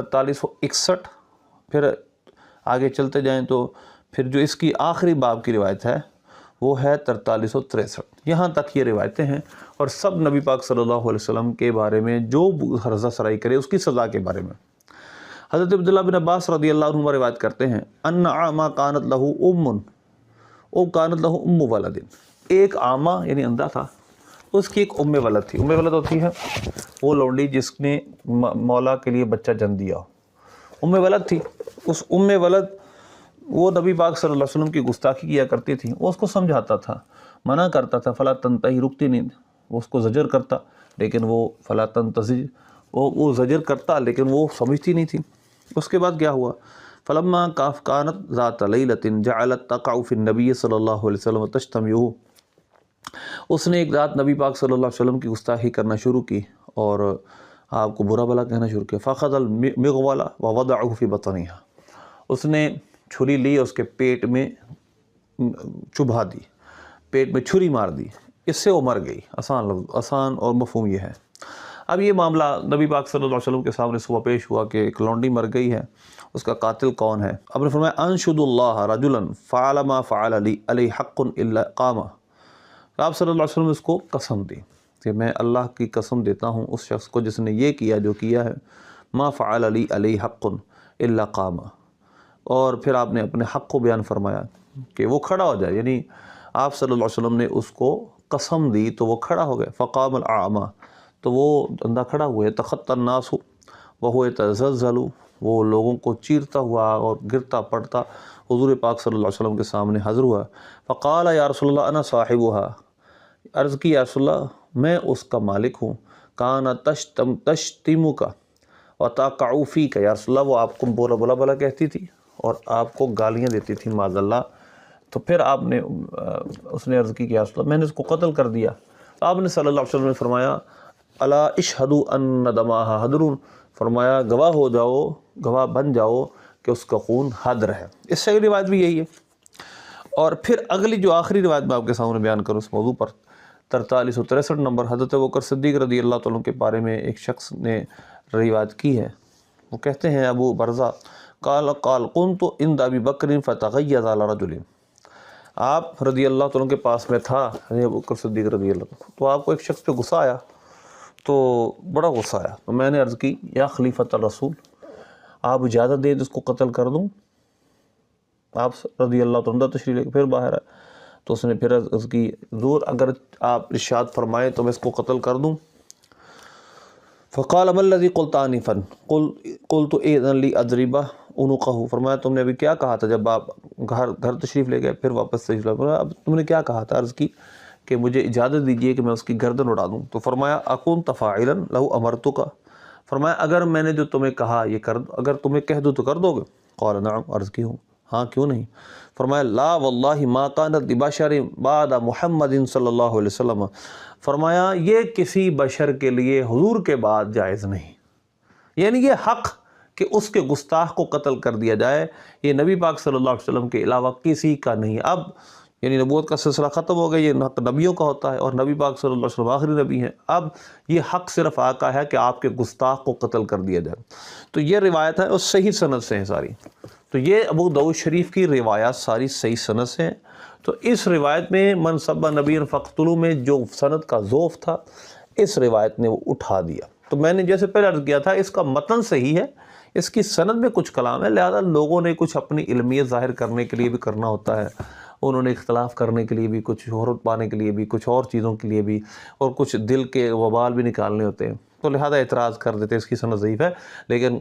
4361. پھر آگے چلتے جائیں تو پھر جو اس کی آخری باب کی روایت ہے وہ ہے 4363. یہاں تک یہ روایتیں ہیں، اور سب نبی پاک صلی اللہ علیہ وسلم کے بارے میں جو ہرزہ سرائی کرے اس کی سزا کے بارے میں. حضرت عبداللہ بن عباس رضی اللہ عنہ روایت کرتے ہیں ان اعما کانت لہو کانت لہو ام ولد. ایک اعما یعنی اندھا تھا، اس کی ایک ام ولد تھی. ام ولد ہوتی ہے وہ لونڈی جس نے مولا کے لیے بچہ جن دیا. ام ولد تھی. اس ام ولد وہ نبی پاک صلی اللہ علیہ وسلم کی گستاخی کیا کرتی تھی. وہ اس کو سمجھاتا تھا، منع کرتا تھا، فلا تنتہی، رکتی نہیں. وہ اس کو زجر کرتا لیکن وہ فلا تنتزج، وہ زجر کرتا لیکن وہ سمجھتی نہیں تھی. اس کے بعد کیا ہوا؟ فلما کانت ذات لیلۃ جعلت تقع فی النبی صلی اللہ علیہ وسلم تشتمہ. اس نے ایک رات نبی پاک صلی اللہ علیہ وسلم کی گستاخی کرنا شروع کی اور آپ کو برا بھلا کہنا شروع کیا. فاخذ المغول ووضعه فی بطنها. اس نے چھری لی، اس کے پیٹ میں چبھا دی، پیٹ میں چھری مار دی. اس سے وہ مر گئی. آسان اور مفہوم یہ ہے. اب یہ معاملہ نبی پاک صلی اللہ علیہ وسلم کے سامنے صبح پیش ہوا کہ ایک لونڈی مر گئی ہے، اس کا قاتل کون ہے؟ اب نے فرمایا انشد اللہ رجلا فعل ما فعل لی علیہ حق الا قامہ. آپ صلی اللہ علیہ وسلم اس کو قسم دی کہ میں اللہ کی قسم دیتا ہوں اس شخص کو جس نے یہ کیا جو کیا ہے، ما فعل لی علیہ حق الا قامہ. اور پھر آپ نے اپنے حق کو بیان فرمایا کہ وہ کھڑا ہو جائے. یعنی آپ صلی اللہ علیہ وسلم نے اس کو قسم دی تو وہ کھڑا ہو گئے. فقام الاعمى، تو وہ اندھا کھڑا ہوئے. تخطى الناس وهو يتزلزل، وہ لوگوں کو چیرتا ہوا اور گرتا پڑتا حضور پاک صلی اللہ علیہ وسلم کے سامنے حاضر ہوا. فقال یا رسول اللہ انا صاحبها. عرض کی یا رسول اللہ میں اس کا مالک ہوں. کان تشتمک وتقع فیک. یا رسول اللہ وہ آپ کو بولا بلا کہتی تھی اور آپ کو گالیاں دیتی تھی معاذ اللہ. تو پھر آپ نے اس نے عرض کی کہ یا رسول اللہ میں نے اس کو قتل کر دیا. آپ نے صلی اللہ علیہ وسلم نے فرمایا الا اشہدوا ان دماها حدر. فرمایا گواہ ہو جاؤ، گواہ بن جاؤ کہ اس کا خون حدر ہے. اس سے اگلی روایت بھی یہی ہے. اور پھر اگلی جو آخری روایت میں آپ کے سامنے بیان کروں اس موضوع پر، 4363 نمبر، حضرت ابوبکر صدیق رضی اللہ تعالیٰ کے بارے میں ایک شخص نے روایت کی ہے. وہ کہتے ہیں ابو برزہ قال قنت عند ابی بکر فتغیظ علی رجل. آپ رضی اللہ تعالیٰ کے پاس میں تھا، ابوبکر صدیق رضی اللہ تعالیٰ، تو آپ کو ایک شخص پہ غصہ آیا، تو بڑا غصہ آیا. تو میں نے عرض کی یا خلیفۃ الرسول، آپ اجازت دیں اس کو قتل کر دوں؟ آپ رضی اللہ تعالیٰ تشریف لے کے پھر باہر آئے تو اس نے پھر عرض کی حضور اگر آپ ارشاد فرمائیں تو میں اس کو قتل کر دوں. فقال ما الذي قلت آنفا قلت اذن لي اضرب عنقه. فرمایا تم نے ابھی کیا کہا تھا جب آپ گھر تشریف لے گئے پھر واپس تشریف لے گئے؟ اب تم نے کیا کہا تھا؟ عرض کی کہ مجھے اجازت دیجئے کہ میں اس کی گردن اڑا دوں. تو فرمایا اكنت فاعلا له امرتک. فرمایا اگر میں نے جو تمہیں کہا یہ کر، اگر تمہیں کہہ دوں تو کر دو گے؟ قال نعم. عرض کی ہوں، ہاں کیوں نہیں. فرمایا لا واللہ ما كانت لبشر بعد محمد صلی اللہ علیہ وسلم. فرمایا یہ کسی بشر کے لیے حضور کے بعد جائز نہیں. یعنی یہ حق کہ اس کے گستاخ کو قتل کر دیا جائے یہ نبی پاک صلی اللہ علیہ وسلم کے علاوہ کسی کا نہیں. اب یعنی نبوت کا سلسلہ ختم ہو گیا، یہ حق نبیوں کا ہوتا ہے اور نبی پاک صلی اللہ علیہ وسلم آخری نبی ہیں. اب یہ حق صرف آقا ہے کہ آپ کے گستاخ کو قتل کر دیا جائے. تو یہ روایت ہے اور صحیح سند سے ہیں ساری. تو یہ ابو داؤد شریف کی روایات ساری صحیح سند سے ہیں. تو اس روایت میں من سب نبی فقتلوا میں جو سند کا ضعف تھا اس روایت نے وہ اٹھا دیا. تو میں نے جیسے پہلے عرض کیا تھا اس کا متن صحیح ہے، اس کی سند میں کچھ کلام ہے، لہذا لوگوں نے کچھ اپنی علمیت ظاہر کرنے کے لیے بھی کرنا ہوتا ہے، انہوں نے اختلاف کرنے کے لیے بھی، کچھ شہرت پانے کے لیے بھی، کچھ اور چیزوں کے لیے بھی، اور کچھ دل کے وبال بھی نکالنے ہوتے ہیں، تو لہذا اعتراض کر دیتے اس کی سند ضعیف ہے. لیکن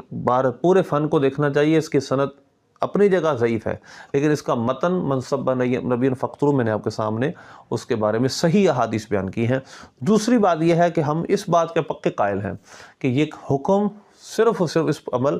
پورے فن کو دیکھنا چاہیے، اس کی سند اپنی جگہ ضعیف ہے لیکن اس کا متن منصب نبی فقتلوا میں نے آپ کے سامنے اس کے بارے میں صحیح احادیث بیان کی ہیں. دوسری بات یہ ہے کہ ہم اس بات کے پکے قائل ہیں کہ یہ حکم صرف اور صرف اس عمل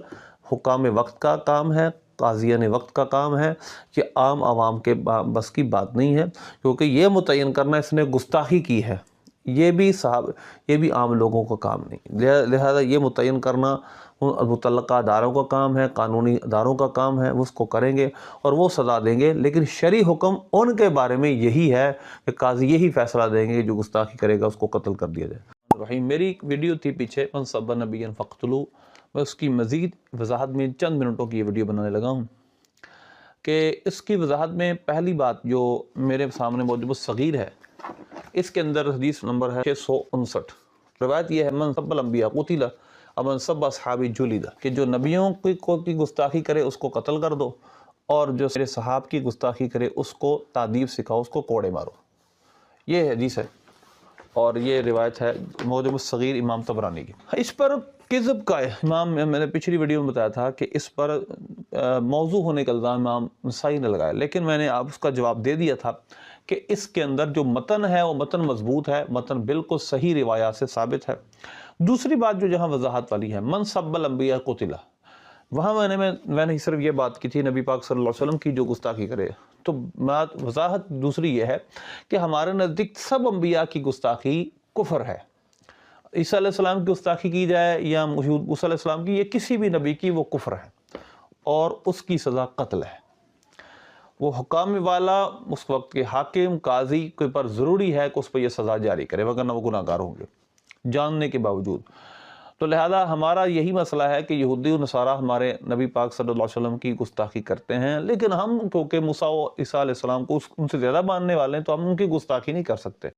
حکام وقت کا کام ہے، قاضیان وقت کا کام ہے، یہ عام عوام کے بس کی بات نہیں ہے، کیونکہ یہ متعین کرنا اس نے گستاخی کی ہے، یہ بھی عام لوگوں کا کام نہیں. لہذا یہ متعین کرنا متعلقہ اداروں کا کام ہے، قانونی اداروں کا کام ہے، وہ اس کو کریں گے اور وہ سزا دیں گے. لیکن شرعی حکم ان کے بارے میں یہی ہے کہ قاضی یہی فیصلہ دیں گے کہ جو گستاخی کرے گا اس کو قتل کر دیا جائے. میری ایک ویڈیو تھی پیچھے من سب نبی فقتلوا میں اس کی مزید وضاحت میں چند منٹوں کی یہ ویڈیو بنانے لگا ہوں کہ اس کی وضاحت میں پہلی بات جو میرے سامنے موجود صغیر ہے، اس کے اندر حدیث نمبر ہے 659۔ روایت یہ ہے من سب الانبیاء قتل ومن سب اصحابی جلد، کہ جو نبیوں کی گستاخی کرے اس کو قتل کر دو، اور جو میرے صحاب کی گستاخی کرے اس کو تادیب سکھاؤ، اس کو کوڑے مارو۔ یہ حدیث ہے اور یہ روایت ہے موجب صغیر امام طبرانی کی۔ اس پر کذب کا امام، میں نے پچھلی ویڈیو میں بتایا تھا کہ اس پر موضوع ہونے کا الزام امام نسائی نے لگایا، لیکن میں نے آپ اس کا جواب دے دیا تھا کہ اس کے اندر جو متن ہے وہ متن مضبوط ہے، متن بالکل صحیح روایات سے ثابت ہے۔ دوسری بات جو جہاں وضاحت والی ہے، من سب الانبیاء قتل، وہاں میں نے صرف یہ بات کی تھی نبی پاک صلی اللہ علیہ وسلم کی جو گستاخی کرے، تو وضاحت دوسری یہ ہے کہ ہمارے نزدیک سب انبیاء کی گستاخی کفر ہے۔ عیسیٰ علیہ السلام کی گستاخی کی جائے یا موسی علیہ السلام کی، یہ کسی بھی نبی کی وہ کفر ہے اور اس کی سزا قتل ہے۔ وہ حکام والا، اس وقت کے حاکم قاضی کے پر ضروری ہے کہ اس پہ یہ سزا جاری کرے، وگرنہ وہ گناہ گار ہوں گے جاننے کے باوجود۔ تو لہذا ہمارا یہی مسئلہ ہے کہ یہودی و نصارہ ہمارے نبی پاک صلی اللہ علیہ وسلم کی گستاخی کرتے ہیں، لیکن ہم کیونکہ موسیٰ و عیسیٰ علیہ السلام کو ان سے زیادہ ماننے والے ہیں تو ہم ان کی گستاخی نہیں کر سکتے۔